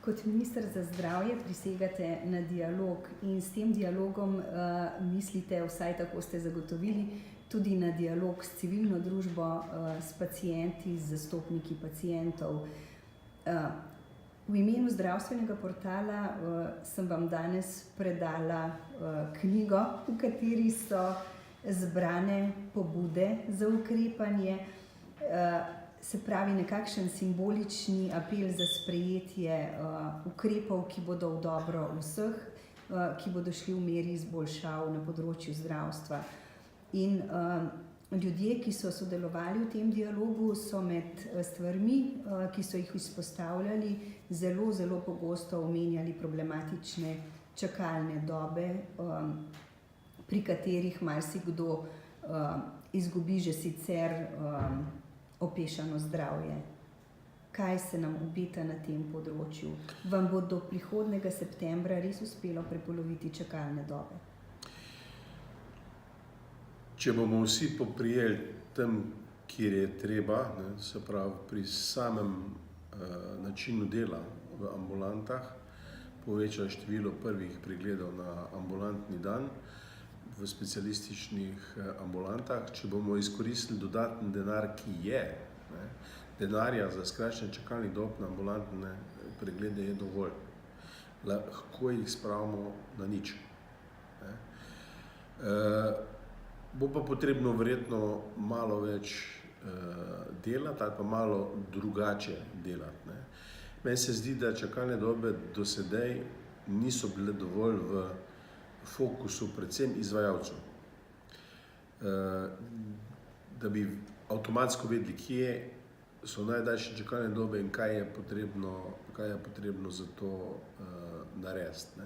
Kot minister za zdravje prisegate na dialog in s tem dialogom mislite, vsaj tako ste zagotovili, tudi na dialog s civilno družbo, s pacienti, z zastopniki pacientov. V imenu zdravstvenega portala sem vam danes predala knjigo, v kateri so zbrane pobude za ukrepanje, se pravi nekakšen simbolični apel za sprejetje ukrepov, ki bodo v dobro vseh, ki bodo šli v meri izboljšav na področju zdravstva. In ljudje, ki so sodelovali v tem dialogu, so med stvarmi, ki so jih izpostavljali, zelo, zelo pogosto omenjali problematične čakalne dobe, pri katerih marsikdo izgubi že sicer opešano zdravje. Kaj se nam obeta na tem področju? Vam bo do prihodnjega septembra res uspelo prepoloviti čakalne dobe? Če bomo vsi poprijeli tam, kjer je treba, se pravi pri samem načinu dela v ambulantah, povečali število prvih pregledov na ambulantni dan v specialističnih ambulantah, če bomo izkoristili dodaten denar, ki je, denarja za skrajšanje čakalnih dob na ambulantne preglede je dovolj. Lahko jih spravimo na nič. Bo pa potrebno verjetno malo več delati ali pa malo drugače delati. Meni se zdi, da čakalne dobe do sedaj niso bile dovolj v fokusu predvsem izvajalcev. Da bi avtomatsko vedeli, kje so najdaljše čakalne dobe in kaj je potrebno za to narediti.